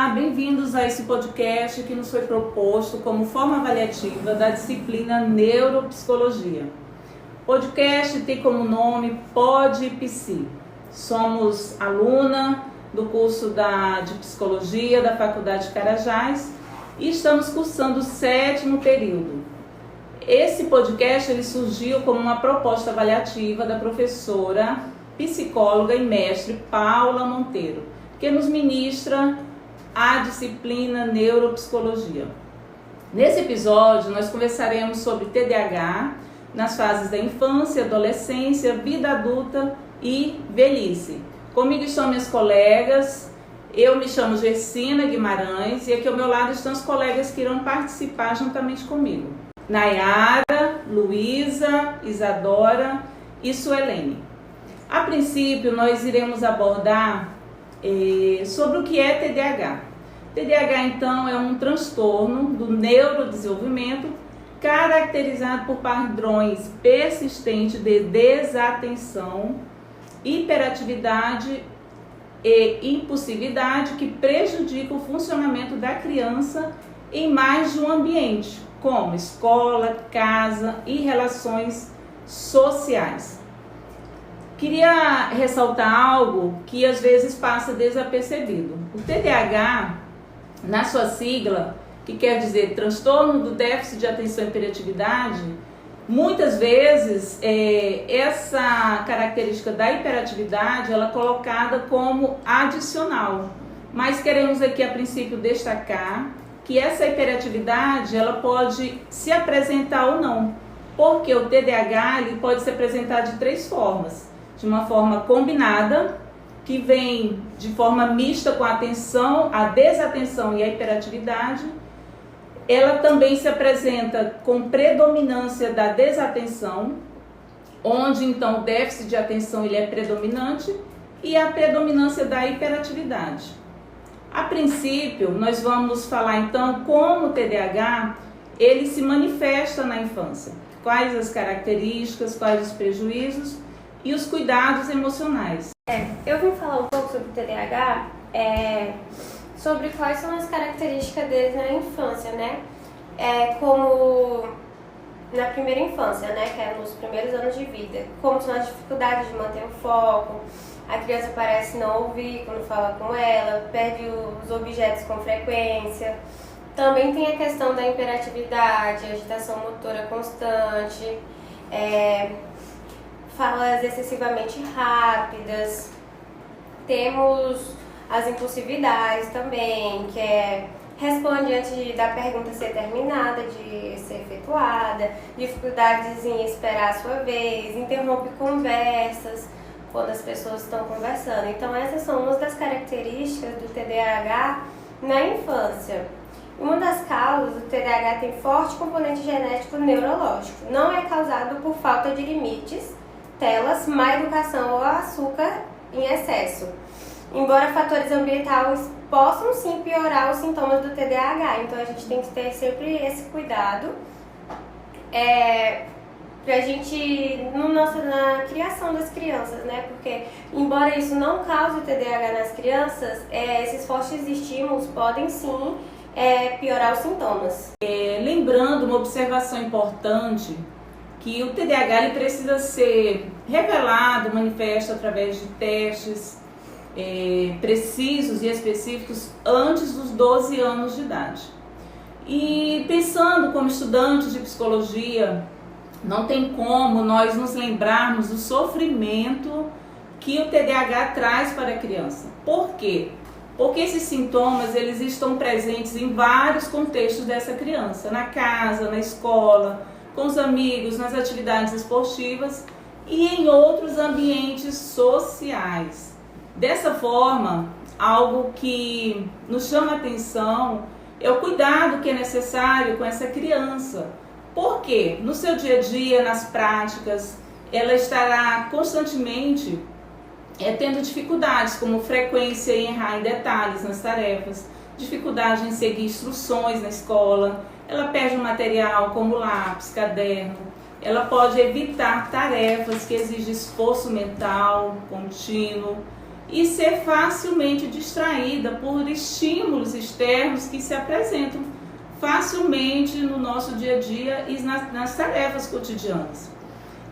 Olá, bem-vindos a esse podcast que nos foi proposto como forma avaliativa da disciplina Neuropsicologia. O podcast tem como nome PodPsi. Somos aluna do curso de Psicologia da Faculdade de Carajás e estamos cursando o 7º período. Esse podcast ele surgiu como uma proposta avaliativa da professora, psicóloga e mestre Paula Monteiro, que nos ministra a disciplina Neuropsicologia. Nesse episódio, nós conversaremos sobre TDAH nas fases da infância, adolescência, vida adulta e velhice. Comigo estão minhas colegas, eu me chamo Gersina Guimarães e aqui ao meu lado estão os colegas que irão participar juntamente comigo. Nayara, Luísa, Isadora e Suelene. A princípio, nós iremos abordar sobre o que é TDAH. TDAH, então, é um transtorno do neurodesenvolvimento caracterizado por padrões persistentes de desatenção, hiperatividade e impulsividade que prejudicam o funcionamento da criança em mais de um ambiente, como escola, casa e relações sociais. Queria ressaltar algo que às vezes passa desapercebido. O TDAH, na sua sigla, que quer dizer transtorno do déficit de atenção e hiperatividade, muitas vezes essa característica da hiperatividade ela é colocada como adicional. Mas queremos aqui a princípio destacar que essa hiperatividade ela pode se apresentar ou não, porque o TDAH ele pode se apresentar de 3 formas. De uma forma combinada, que vem de forma mista com a atenção, a desatenção e a hiperatividade. Ela também se apresenta com predominância da desatenção, onde então o déficit de atenção ele é predominante, e a predominância da hiperatividade. A princípio, nós vamos falar então como o TDAH ele se manifesta na infância. Quais as características, quais os prejuízos e os cuidados emocionais. Eu vim falar um pouco sobre o TDAH, sobre quais são as características deles na infância, né? Como na primeira infância, né? Que é nos primeiros anos de vida. Como são as dificuldades de manter o foco, a criança parece não ouvir quando fala com ela, perde os objetos com frequência. Também tem a questão da hiperatividade, agitação motora constante, falas excessivamente rápidas. Temos as impulsividades também, que responde antes da pergunta ser terminada, de ser efetuada, dificuldades em esperar a sua vez, interrompe conversas quando as pessoas estão conversando. Então essas são umas das características do TDAH na infância. Uma das causas do TDAH tem forte componente genético neurológico. Não é causado por falta de limites, telas, má educação ou açúcar em excesso. Embora fatores ambientais possam sim piorar os sintomas do TDAH, então a gente tem que ter sempre esse cuidado pra gente, na criação das crianças, né? Porque, embora isso não cause TDAH nas crianças, esses fortes estímulos podem sim piorar os sintomas. Lembrando uma observação importante, que o TDAH ele precisa ser revelado, manifesto através de testes precisos e específicos antes dos 12 anos de idade. E pensando como estudantes de psicologia, não tem como nós nos lembrarmos do sofrimento que o TDAH traz para a criança. Por quê? Porque esses sintomas eles estão presentes em vários contextos dessa criança, na casa, na escola, com os amigos, nas atividades esportivas e em outros ambientes sociais. Dessa forma, algo que nos chama a atenção é o cuidado que é necessário com essa criança. Porque no seu dia a dia, nas práticas, ela estará constantemente tendo dificuldades, como frequência em errar em detalhes nas tarefas, dificuldade em seguir instruções na escola, ela perde o material como lápis, caderno, ela pode evitar tarefas que exigem esforço mental contínuo, e ser facilmente distraída por estímulos externos que se apresentam facilmente no nosso dia a dia e nas tarefas cotidianas.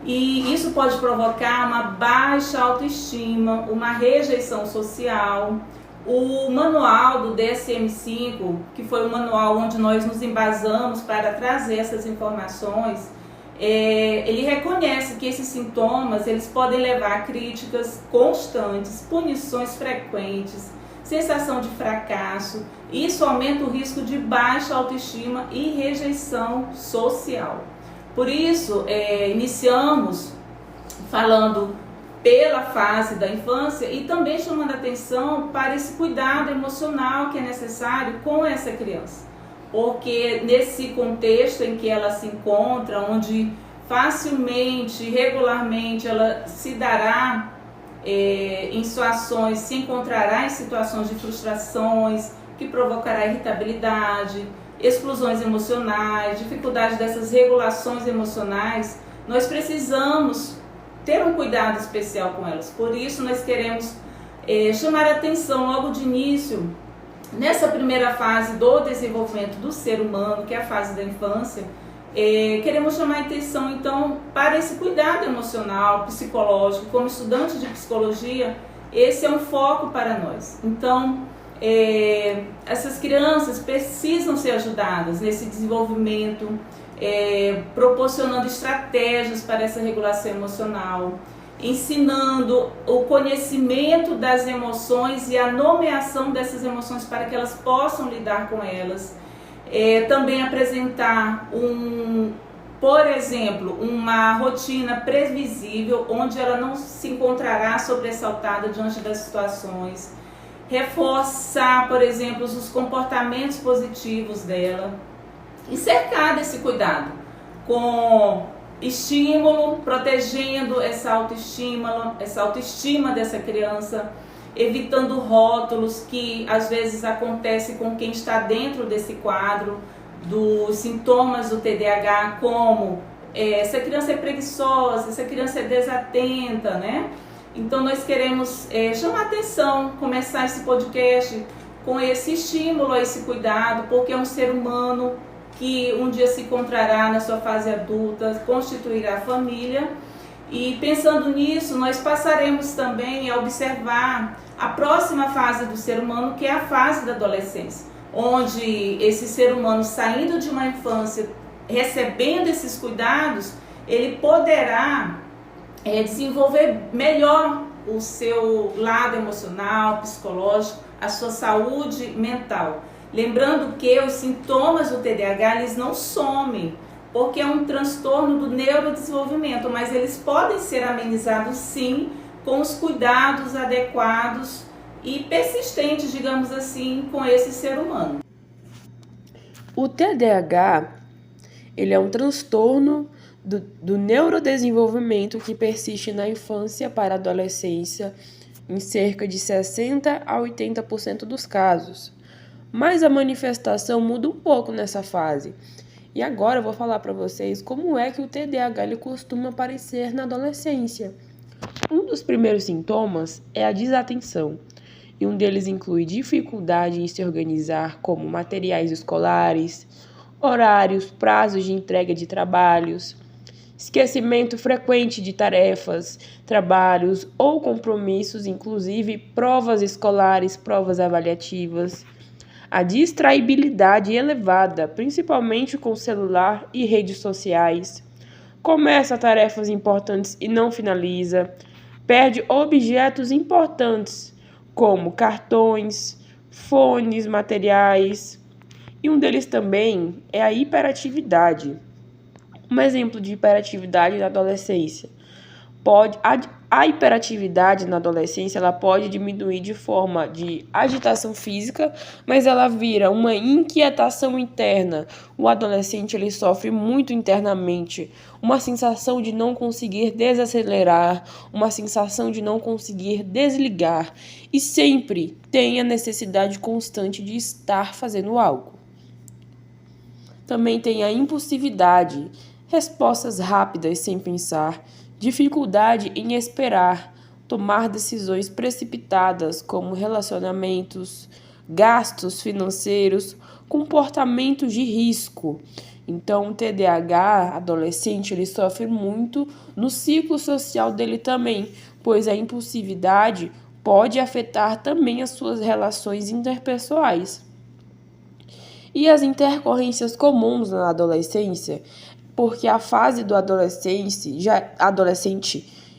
E isso pode provocar uma baixa autoestima, uma rejeição social. O manual do DSM-5, que foi o manual onde nós nos embasamos para trazer essas informações, ele reconhece que esses sintomas eles podem levar a críticas constantes, punições frequentes, sensação de fracasso. Isso aumenta o risco de baixa autoestima e rejeição social. Por isso, iniciamos falando pela fase da infância e também chamando atenção para esse cuidado emocional que é necessário com essa criança. Porque nesse contexto em que ela se encontra, onde facilmente, regularmente ela se dará se encontrará em situações de frustrações que provocará irritabilidade, exclusões emocionais, dificuldade dessas regulações emocionais, nós precisamos ter um cuidado especial com elas. Por isso nós queremos chamar a atenção logo de início, nessa primeira fase do desenvolvimento do ser humano, que é a fase da infância, queremos chamar a atenção então para esse cuidado emocional, psicológico. Como estudante de psicologia, esse é um foco para nós. Então, essas crianças precisam ser ajudadas nesse desenvolvimento, proporcionando estratégias para essa regulação emocional, ensinando o conhecimento das emoções e a nomeação dessas emoções para que elas possam lidar com elas. Também apresentar por exemplo, uma rotina previsível, onde ela não se encontrará sobressaltada diante das situações. Reforçar, por exemplo, os comportamentos positivos dela e cercar desse cuidado com estímulo, protegendo essa autoestima dessa criança, evitando rótulos que às vezes acontecem com quem está dentro desse quadro dos sintomas do TDAH, como essa criança é preguiçosa, essa criança é desatenta, né? Então nós queremos chamar a atenção, começar esse podcast com esse estímulo a esse cuidado, porque é um ser humano que um dia se encontrará na sua fase adulta, constituirá família. E pensando nisso, nós passaremos também a observar a próxima fase do ser humano, que é a fase da adolescência, onde esse ser humano, saindo de uma infância, recebendo esses cuidados, ele poderá desenvolver melhor o seu lado emocional, psicológico, a sua saúde mental. Lembrando que os sintomas do TDAH, eles não somem, porque é um transtorno do neurodesenvolvimento, mas eles podem ser amenizados sim, com os cuidados adequados e persistentes, digamos assim, com esse ser humano. O TDAH, ele é um transtorno do neurodesenvolvimento que persiste na infância para a adolescência em cerca de 60% a 80% dos casos. Mas a manifestação muda um pouco nessa fase. E agora eu vou falar para vocês como é que o TDAH ele costuma aparecer na adolescência. Um dos primeiros sintomas é a desatenção, e um deles inclui dificuldade em se organizar, como materiais escolares, horários, prazos de entrega de trabalhos, esquecimento frequente de tarefas, trabalhos ou compromissos, inclusive provas escolares, provas avaliativas. A distraibilidade elevada, principalmente com celular e redes sociais. Começa tarefas importantes e não finaliza. Perde objetos importantes, como cartões, fones, materiais. E um deles também é a hiperatividade. Um exemplo de hiperatividade na adolescência. A hiperatividade na adolescência ela pode diminuir de forma de agitação física, mas ela vira uma inquietação interna. O adolescente ele sofre muito internamente, uma sensação de não conseguir desacelerar, uma sensação de não conseguir desligar e sempre tem a necessidade constante de estar fazendo algo. Também tem a impulsividade, respostas rápidas sem pensar, dificuldade em esperar, tomar decisões precipitadas, como relacionamentos, gastos financeiros, comportamentos de risco. Então, o TDAH adolescente, ele sofre muito no ciclo social dele também, pois a impulsividade pode afetar também as suas relações interpessoais. E as intercorrências comuns na adolescência, porque a fase do adolescente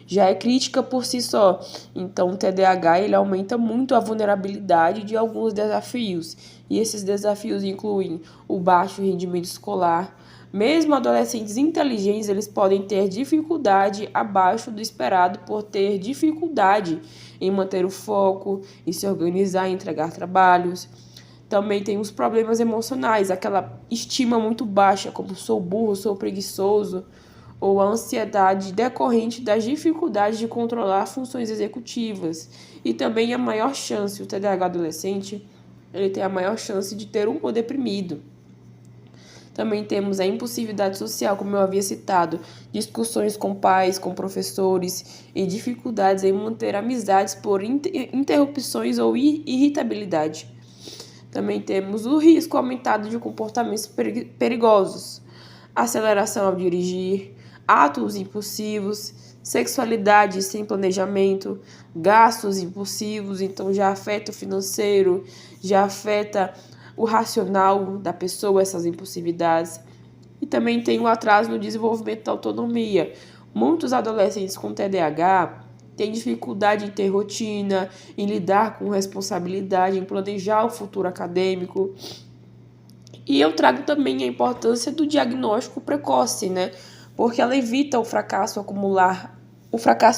já é crítica por si só. Então, o TDAH ele aumenta muito a vulnerabilidade de alguns desafios. E esses desafios incluem o baixo rendimento escolar. Mesmo adolescentes inteligentes, eles podem ter dificuldade abaixo do esperado por ter dificuldade em manter o foco, em se organizar, em entregar trabalhos. Também tem os problemas emocionais, aquela estima muito baixa, como sou burro, sou preguiçoso, ou a ansiedade decorrente das dificuldades de controlar funções executivas. E também a maior chance, o TDAH adolescente, ele tem a maior chance de ter um humor deprimido. Também temos a impulsividade social, como eu havia citado, discussões com pais, com professores e dificuldades em manter amizades por interrupções ou irritabilidade. Também temos o risco aumentado de comportamentos perigosos, aceleração ao dirigir, atos impulsivos, sexualidade sem planejamento, gastos impulsivos, então já afeta o financeiro, já afeta o racional da pessoa, essas impulsividades. E também tem o atraso no desenvolvimento da autonomia. Muitos adolescentes com TDAH têm dificuldade em ter rotina, em lidar com responsabilidade, em planejar o futuro acadêmico. E eu trago também a importância do diagnóstico precoce, né? Porque ela evita o fracasso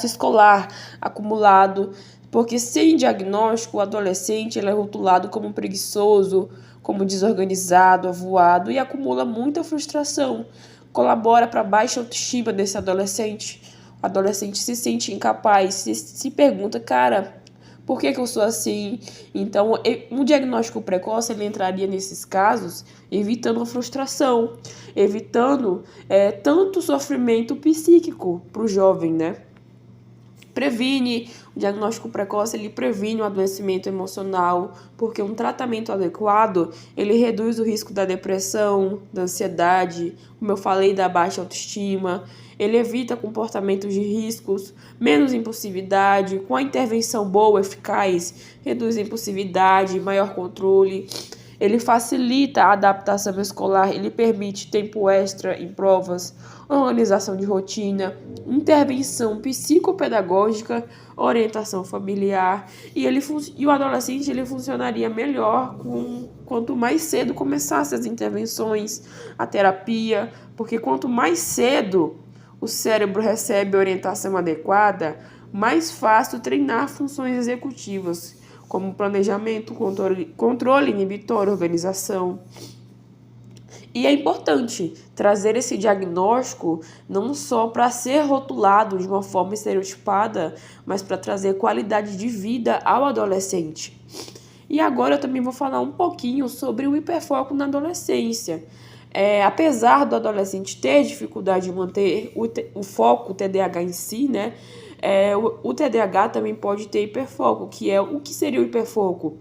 escolar acumulado, porque sem diagnóstico o adolescente ele é rotulado como preguiçoso, como desorganizado, avoado e acumula muita frustração. Colabora para a baixa autoestima desse adolescente. O adolescente se sente incapaz, se pergunta, cara, por que eu sou assim? Então, um diagnóstico precoce ele entraria nesses casos, evitando a frustração, evitando tanto sofrimento psíquico para o jovem, né? O diagnóstico precoce ele previne o adoecimento emocional, porque um tratamento adequado ele reduz o risco da depressão, da ansiedade, como eu falei, da baixa autoestima. Ele evita comportamentos de riscos, menos impulsividade, com a intervenção boa, eficaz, reduz a impulsividade, maior controle. Ele facilita a adaptação escolar, ele permite tempo extra em provas, organização de rotina, intervenção psicopedagógica, orientação familiar. E o adolescente ele funcionaria melhor quanto mais cedo começasse as intervenções, a terapia, porque quanto mais cedo o cérebro recebe orientação adequada, mais fácil treinar funções executivas, como planejamento, controle inibitório, organização. E é importante trazer esse diagnóstico não só para ser rotulado de uma forma estereotipada, mas para trazer qualidade de vida ao adolescente. E agora eu também vou falar um pouquinho sobre o hiperfoco na adolescência. Apesar do adolescente ter dificuldade de manter o foco, o TDAH em si, né? O TDAH também pode ter hiperfoco, o que seria o hiperfoco?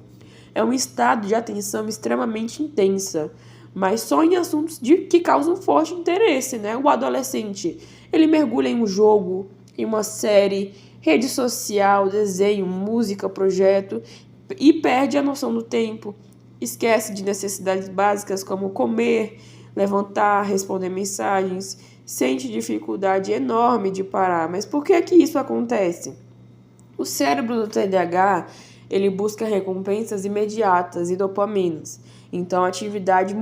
É um estado de atenção extremamente intensa, mas só em assuntos que causam forte interesse, né? O adolescente, ele mergulha em um jogo, em uma série, rede social, desenho, música, projeto, e perde a noção do tempo, esquece de necessidades básicas como comer, levantar, responder mensagens, sente dificuldade enorme de parar. Mas por que isso acontece? O cérebro do TDAH, ele busca recompensas imediatas e dopaminas. Então, atividades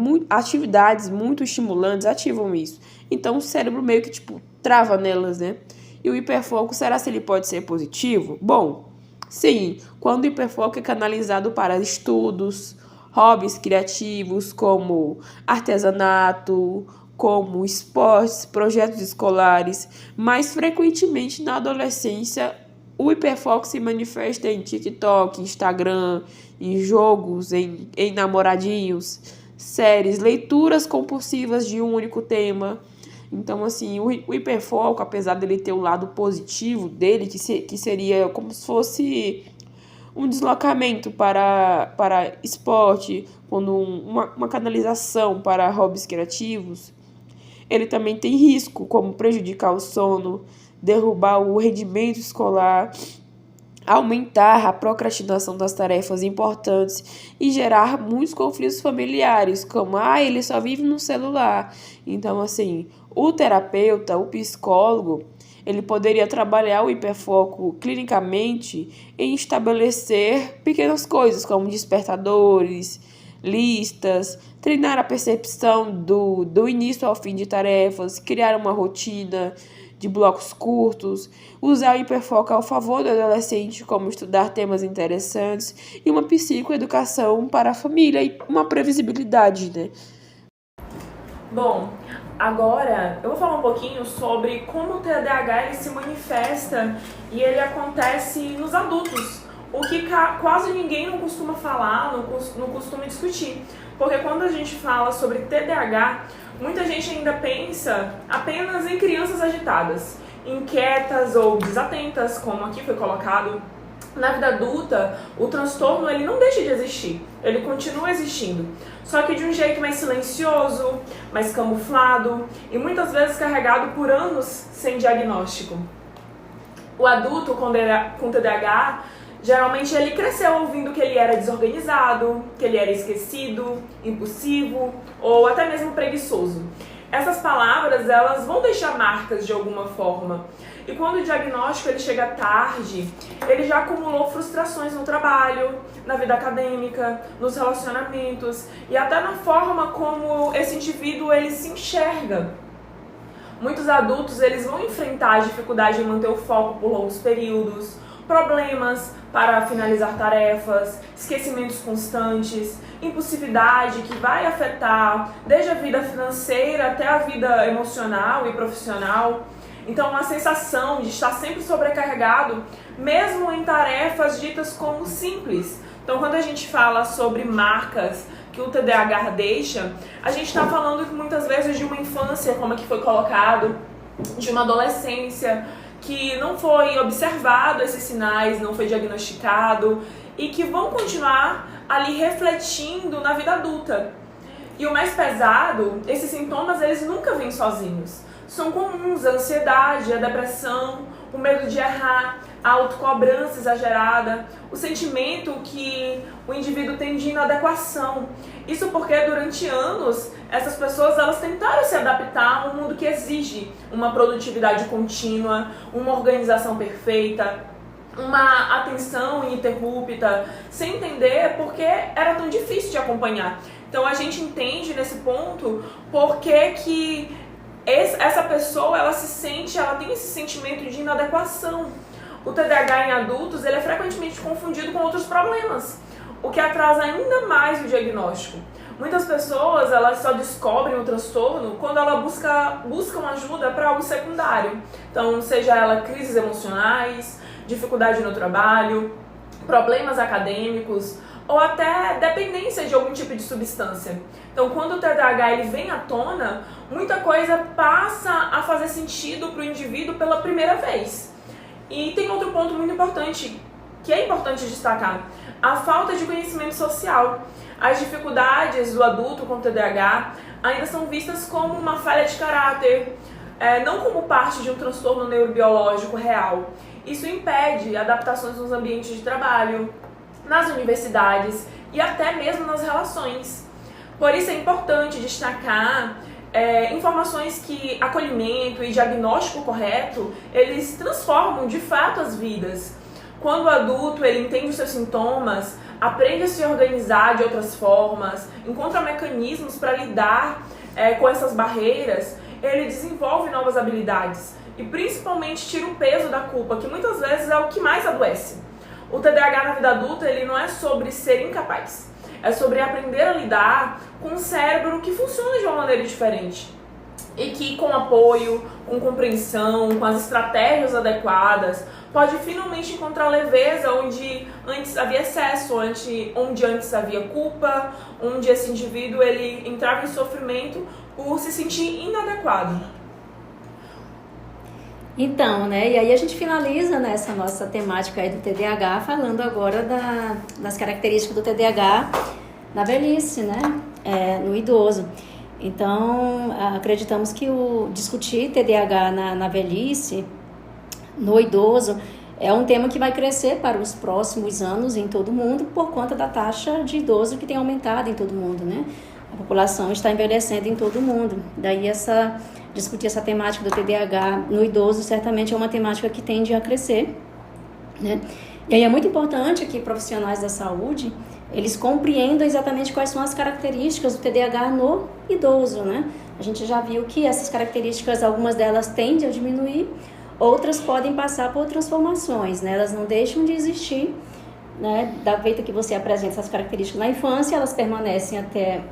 muito estimulantes ativam isso. Então, o cérebro meio que, trava nelas, né? E o hiperfoco, será que ele pode ser positivo? Bom, sim, quando o hiperfoco é canalizado para estudos, hobbies criativos como artesanato, como esportes, projetos escolares. Mais frequentemente na adolescência, o hiperfoco se manifesta em TikTok, Instagram, em jogos, em namoradinhos, séries, leituras compulsivas de um único tema. Então, assim, o hiperfoco, apesar dele ter o lado positivo dele, que seria como se fosse um deslocamento para esporte, quando uma canalização para hobbies criativos, ele também tem risco, como prejudicar o sono, derrubar o rendimento escolar, aumentar a procrastinação das tarefas importantes e gerar muitos conflitos familiares, como, ele só vive no celular. Então, assim, o terapeuta, o psicólogo, ele poderia trabalhar o hiperfoco clinicamente em estabelecer pequenas coisas, como despertadores, listas, treinar a percepção do início ao fim de tarefas, criar uma rotina de blocos curtos, usar o hiperfoco ao favor do adolescente, como estudar temas interessantes e uma psicoeducação para a família e uma previsibilidade, né? Bom, agora eu vou falar um pouquinho sobre como o TDAH ele se manifesta e ele acontece nos adultos, o que quase ninguém não costuma falar, não costuma discutir. Porque quando a gente fala sobre TDAH, muita gente ainda pensa apenas em crianças agitadas, inquietas ou desatentas, como aqui foi colocado. Na vida adulta, o transtorno ele não deixa de existir, ele continua existindo, só que de um jeito mais silencioso, mais camuflado e muitas vezes carregado por anos sem diagnóstico. O adulto com TDAH, geralmente ele cresceu ouvindo que ele era desorganizado, que ele era esquecido, impulsivo ou até mesmo preguiçoso. Essas palavras elas vão deixar marcas de alguma forma. E quando o diagnóstico ele chega tarde, ele já acumulou frustrações no trabalho, na vida acadêmica, nos relacionamentos e até na forma como esse indivíduo ele se enxerga. Muitos adultos eles vão enfrentar a dificuldade em manter o foco por longos períodos, problemas para finalizar tarefas, esquecimentos constantes, impulsividade que vai afetar desde a vida financeira até a vida emocional e profissional. Então, uma sensação de estar sempre sobrecarregado, mesmo em tarefas ditas como simples. Então, quando a gente fala sobre marcas que o TDAH deixa, a gente está falando muitas vezes de uma infância, como aqui foi colocado, de uma adolescência, que não foi observado esses sinais, não foi diagnosticado e que vão continuar ali refletindo na vida adulta. E o mais pesado, esses sintomas eles nunca vêm sozinhos. São comuns a ansiedade, a depressão, o medo de errar, a autocobrança exagerada, o sentimento que o indivíduo tem de inadequação. Isso porque durante anos essas pessoas elas tentaram se adaptar a um mundo que exige uma produtividade contínua, uma organização perfeita, uma atenção ininterrupta, sem entender porque era tão difícil de acompanhar. Então a gente entende nesse ponto porque que essa pessoa ela tem esse sentimento de inadequação. O TDAH em adultos ele é frequentemente confundido com outros problemas, o que atrasa ainda mais o diagnóstico. Muitas pessoas elas só descobrem o transtorno quando elas buscam ajuda para algo secundário. Então, seja ela crises emocionais, dificuldade no trabalho, problemas acadêmicos ou até dependência de algum tipo de substância. Então, quando o TDAH ele vem à tona, muita coisa passa a fazer sentido para o indivíduo pela primeira vez. E tem outro ponto muito importante, que é importante destacar, a falta de conhecimento social. As dificuldades do adulto com TDAH ainda são vistas como uma falha de caráter, não como parte de um transtorno neurobiológico real. Isso impede adaptações nos ambientes de trabalho, nas universidades e até mesmo nas relações. Por isso é importante destacar informações que acolhimento e diagnóstico correto, eles transformam de fato as vidas. Quando o adulto ele entende os seus sintomas, aprende a se organizar de outras formas, encontra mecanismos para lidar com essas barreiras, ele desenvolve novas habilidades e principalmente tira o peso da culpa, que muitas vezes é o que mais adoece. O TDAH na vida adulta ele não é sobre ser incapaz, é sobre aprender a lidar com um cérebro que funciona de uma maneira diferente e que com apoio, com compreensão, com as estratégias adequadas, pode finalmente encontrar leveza onde antes havia excesso, onde antes havia culpa, onde esse indivíduo ele entrava em sofrimento por se sentir inadequado. Então, né, e aí a gente finaliza nessa nossa temática aí do TDAH, falando agora das características do TDAH na velhice, né, no idoso. Então, acreditamos que discutir TDAH na velhice, no idoso, é um tema que vai crescer para os próximos anos em todo o mundo, por conta da taxa de idoso que tem aumentado em todo o mundo, né? A população está envelhecendo em todo o mundo. Daí discutir essa temática do TDAH no idoso certamente é uma temática que tende a crescer, né? E aí é muito importante que profissionais da saúde, eles compreendam exatamente quais são as características do TDAH no idoso, né? A gente já viu que essas características, algumas delas tendem a diminuir, outras podem passar por transformações, né? Elas não deixam de existir, né? Da feita que você apresenta essas características na infância, elas permanecem até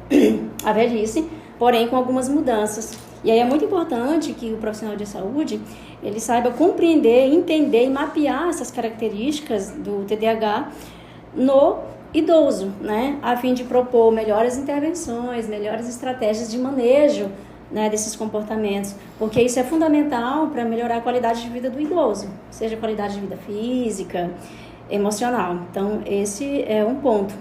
a velhice, porém com algumas mudanças. E aí é muito importante que o profissional de saúde, ele saiba compreender, entender e mapear essas características do TDAH no idoso, né? A fim de propor melhores intervenções, melhores estratégias de manejo, né, desses comportamentos, porque isso é fundamental para melhorar a qualidade de vida do idoso, seja qualidade de vida física, emocional. Então, esse é um ponto.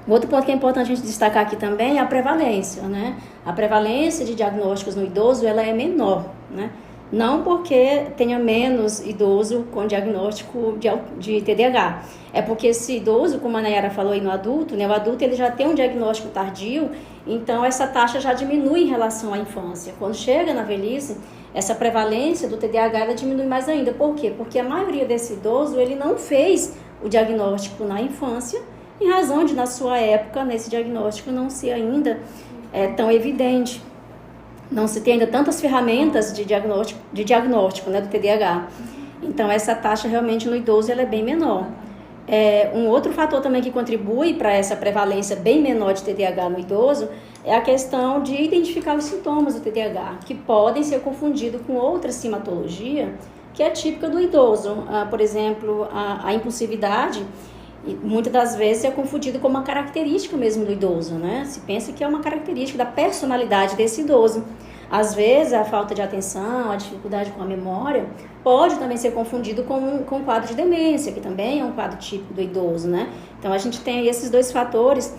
Um outro ponto que é importante a gente destacar aqui também é a prevalência, né? A prevalência de diagnósticos no idoso, ela é menor, né? Não porque tenha menos idoso com diagnóstico de TDAH. É porque esse idoso, como a Nayara falou aí no adulto, né? O adulto ele já tem um diagnóstico tardio, então essa taxa já diminui em relação à infância. Quando chega na velhice, essa prevalência do TDAH ela diminui mais ainda. Por quê? Porque a maioria desse idoso, ele não fez o diagnóstico na infância, em razão de, na sua época, nesse diagnóstico não ser ainda tão evidente. Não se tem ainda tantas ferramentas de diagnóstico, né, do TDAH. Então, essa taxa realmente no idoso ela é bem menor. Um outro fator também que contribui para essa prevalência bem menor de TDAH no idoso é a questão de identificar os sintomas do TDAH, que podem ser confundidos com outra simatologia que é típica do idoso. Por exemplo, a impulsividade, muitas das vezes é confundido com uma característica mesmo do idoso, né? Se pensa que é uma característica da personalidade desse idoso. Às vezes, a falta de atenção, a dificuldade com a memória, pode também ser confundido com um quadro de demência, que também é um quadro típico do idoso, né? Então, a gente tem esses dois fatores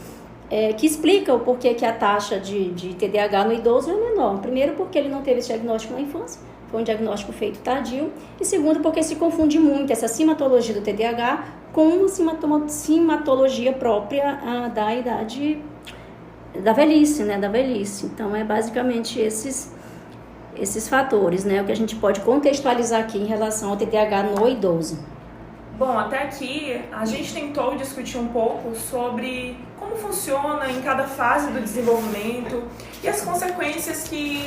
que explicam o porquê que a taxa de TDAH no idoso é menor. Primeiro, porque ele não teve esse diagnóstico na infância, foi um diagnóstico feito tardio. E segundo, porque se confunde muito essa simatologia do TDAH com uma simatologia própria da idade da velhice, né? Da velhice. Então, é basicamente esses fatores, né? O que a gente pode contextualizar aqui em relação ao TDAH no idoso. Bom, até aqui a gente tentou discutir um pouco sobre como funciona em cada fase do desenvolvimento e as consequências que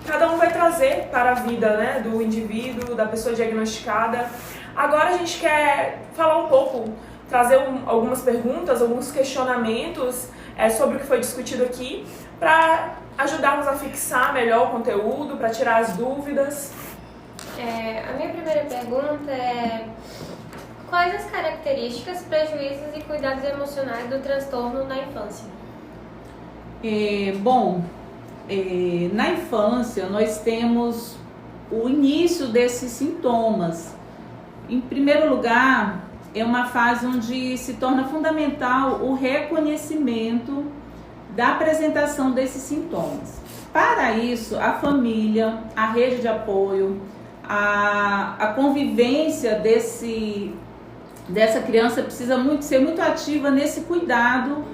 cada um vai trazer para a vida, né, do indivíduo, da pessoa diagnosticada. Agora a gente quer falar um pouco, trazer algumas perguntas, alguns questionamentos sobre o que foi discutido aqui, para ajudarmos a fixar melhor o conteúdo, para tirar as dúvidas. A minha primeira pergunta é: quais as características, prejuízos e cuidados emocionais do transtorno na infância? Na infância nós temos o início desses sintomas. Em primeiro lugar, é uma fase onde se torna fundamental o reconhecimento da apresentação desses sintomas. Para isso, a família, a rede de apoio, a convivência dessa criança precisa ser muito ativa nesse cuidado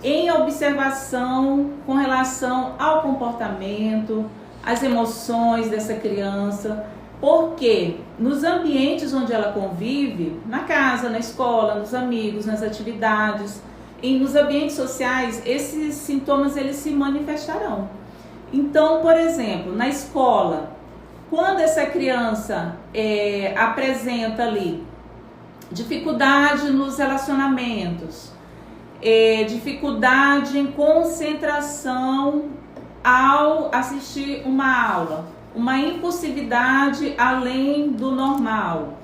em observação com relação ao comportamento, às emoções dessa criança, porque nos ambientes onde ela convive, na casa, na escola, nos amigos, nas atividades, e nos ambientes sociais, esses sintomas eles se manifestarão. Então, por exemplo, na escola, quando essa criança apresenta ali dificuldade nos relacionamentos, dificuldade em concentração ao assistir uma aula, uma impulsividade além do normal,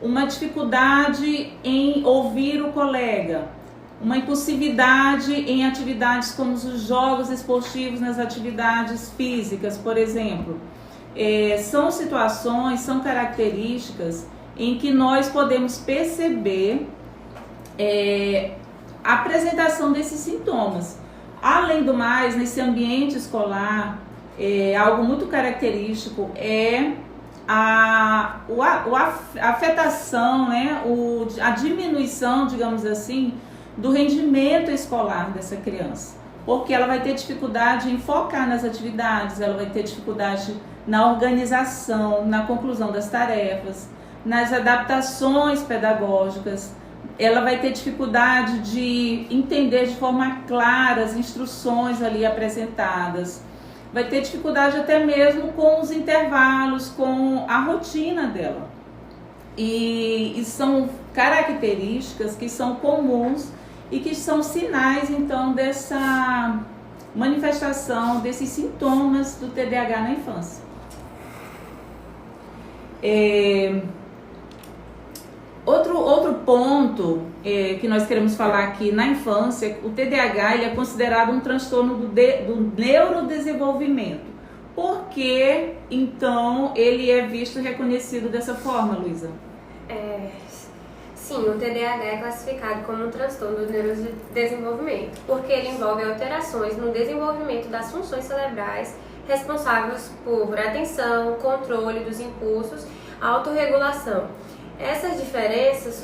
uma dificuldade em ouvir o colega, uma impulsividade em atividades como os jogos esportivos, nas atividades físicas, por exemplo. são situações, são características em que nós podemos perceber a apresentação desses sintomas. Além do mais, nesse ambiente escolar, algo muito característico é a afetação, né, a diminuição, digamos assim, do rendimento escolar dessa criança. Porque ela vai ter dificuldade em focar nas atividades, ela vai ter dificuldade na organização, na conclusão das tarefas, nas adaptações pedagógicas. Ela vai ter dificuldade de entender de forma clara as instruções ali apresentadas. Vai ter dificuldade até mesmo com os intervalos, com a rotina dela. E são características que são comuns e que são sinais, então, dessa manifestação, desses sintomas do TDAH na infância. Outro ponto que nós queremos falar aqui na infância, o TDAH ele é considerado um transtorno do neurodesenvolvimento. Por que, então, ele é visto e reconhecido dessa forma, Luísa? Sim, o TDAH é classificado como um transtorno do neurodesenvolvimento, porque ele envolve alterações no desenvolvimento das funções cerebrais responsáveis por atenção, controle dos impulsos, autorregulação. Essas diferenças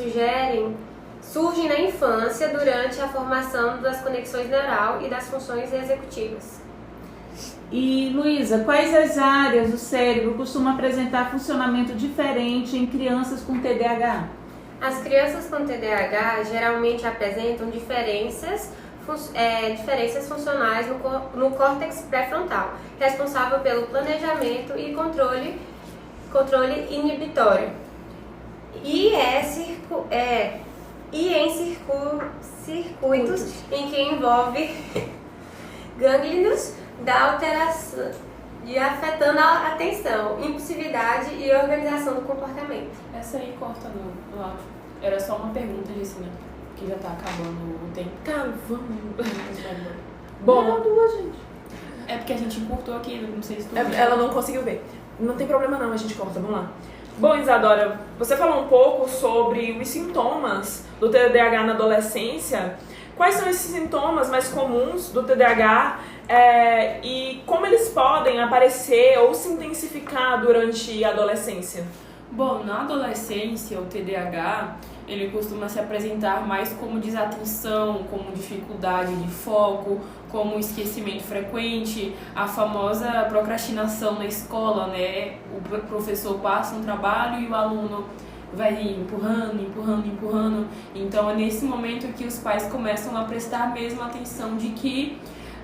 surgem na infância durante a formação das conexões neurais e das funções executivas. E, Luísa, quais as áreas do cérebro costumam apresentar funcionamento diferente em crianças com TDAH? As crianças com TDAH geralmente apresentam diferenças funcionais no córtex pré-frontal, responsável pelo planejamento e controle inibitório. E em circuitos em que envolve gânglios da alteração e afetando a atenção, impulsividade e organização do comportamento. Essa aí corta no áudio. Era só uma pergunta disso, né? Que já tá acabando o tempo. Cara, vamos. Bom, Não, duas, gente. É porque a gente encurtou aqui, não sei se tu viu. ela não conseguiu ver. Não tem problema não, a gente corta, vamos lá. Bom, Isadora, você falou um pouco sobre os sintomas do TDAH na adolescência. Quais são esses sintomas mais comuns do TDAH e como eles podem aparecer ou se intensificar durante a adolescência? Bom, na adolescência, o TDAH, ele costuma se apresentar mais como desatenção, como dificuldade de foco, como esquecimento frequente, a famosa procrastinação na escola, né? O professor passa um trabalho e o aluno vai empurrando. Então é nesse momento que os pais começam a prestar mesmo atenção de que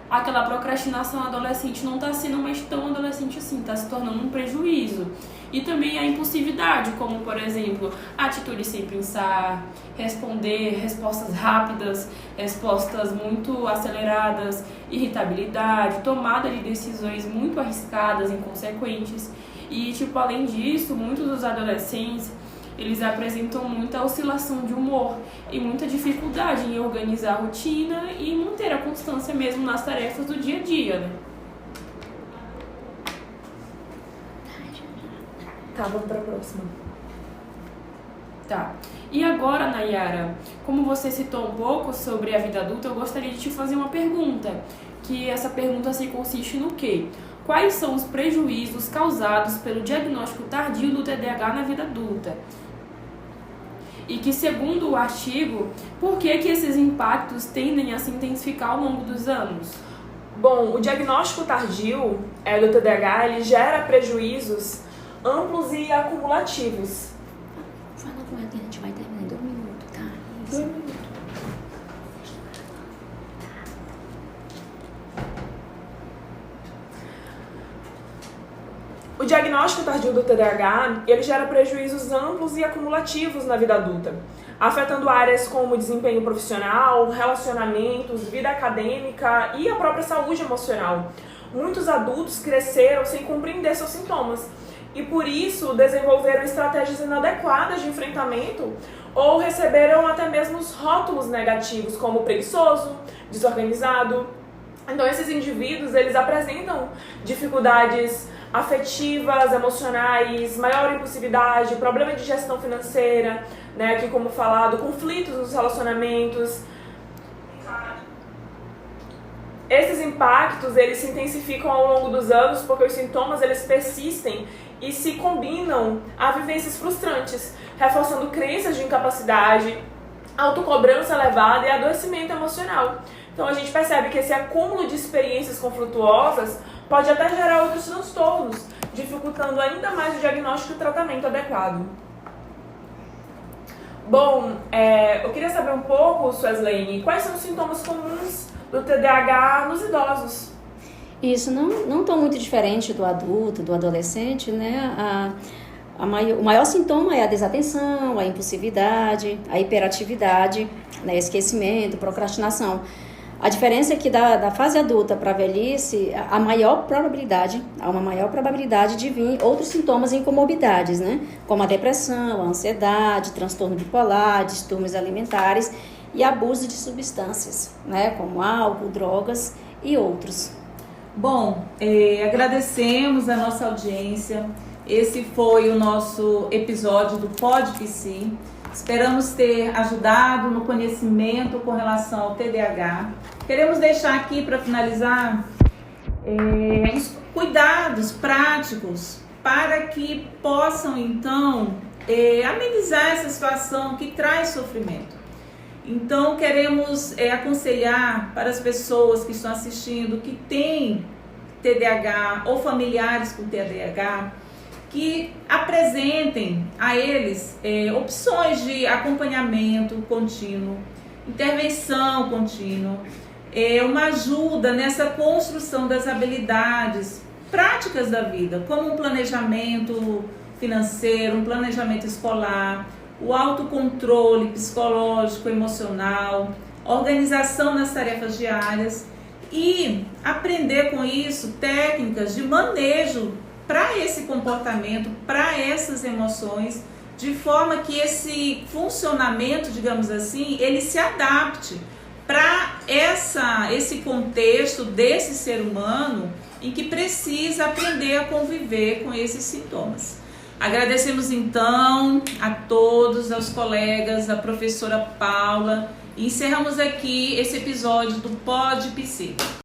aquela procrastinação adolescente não está sendo mais tão adolescente assim, está se tornando um prejuízo. E também a impulsividade, como por exemplo, atitude sem pensar, responder respostas rápidas, respostas muito aceleradas, irritabilidade, tomada de decisões muito arriscadas, inconsequentes. E além disso, muitos dos adolescentes, eles apresentam muita oscilação de humor e muita dificuldade em organizar a rotina e manter a constância mesmo nas tarefas do dia a dia, né? Tá, vamos para a próxima. Tá. E agora, Nayara, como você citou um pouco sobre a vida adulta, eu gostaria de te fazer uma pergunta, que essa pergunta se consiste no quê? Quais são os prejuízos causados pelo diagnóstico tardio do TDAH na vida adulta? E que, segundo o artigo, por que esses impactos tendem a se intensificar ao longo dos anos? Bom, o diagnóstico tardio do TDAH, ele gera prejuízos amplos e acumulativos. Fala com ela que a gente vai terminar em 2 minutos, tá? 2 minutos. O diagnóstico tardio do TDAH, ele gera prejuízos amplos e acumulativos na vida adulta, afetando áreas como desempenho profissional, relacionamentos, vida acadêmica e a própria saúde emocional. Muitos adultos cresceram sem compreender seus sintomas e, por isso, desenvolveram estratégias inadequadas de enfrentamento ou receberam até mesmo rótulos negativos, como preguiçoso, desorganizado. Então, esses indivíduos, eles apresentam dificuldades afetivas, emocionais, maior impulsividade, problema de gestão financeira, né, aqui como falado, conflitos nos relacionamentos. Esses impactos, eles se intensificam ao longo dos anos porque os sintomas, eles persistem e se combinam a vivências frustrantes, reforçando crenças de incapacidade, autocobrança elevada e adoecimento emocional. Então a gente percebe que esse acúmulo de experiências conflituosas pode até gerar outros transtornos, dificultando ainda mais o diagnóstico e o tratamento adequado. Bom, eu queria saber um pouco, Sueslene, quais são os sintomas comuns do TDAH nos idosos? Isso não tão muito diferente do adulto, do adolescente, né? O maior sintoma é a desatenção, a impulsividade, a hiperatividade, né? Esquecimento, procrastinação. A diferença é que da fase adulta para a velhice, há uma maior probabilidade de vir outros sintomas e comorbidades, né? Como a depressão, a ansiedade, transtorno bipolar, distúrbios alimentares e abuso de substâncias, né? Como álcool, drogas e outros. Bom, agradecemos a nossa audiência. Esse foi o nosso episódio do PodPC. Esperamos ter ajudado no conhecimento com relação ao TDAH. Queremos deixar aqui, para finalizar, os cuidados práticos para que possam, então, amenizar essa situação que traz sofrimento. Então, queremos aconselhar para as pessoas que estão assistindo, que têm TDAH ou familiares com TDAH, que apresentem a eles opções de acompanhamento contínuo, intervenção contínua, uma ajuda nessa construção das habilidades práticas da vida, como um planejamento financeiro, um planejamento escolar, o autocontrole psicológico, emocional, organização nas tarefas diárias e aprender com isso técnicas de manejo para esse comportamento, para essas emoções, de forma que esse funcionamento, digamos assim, ele se adapte para esse contexto desse ser humano em que precisa aprender a conviver com esses sintomas. Agradecemos então a todos, aos colegas, a professora Paula, e encerramos aqui esse episódio do PodPC.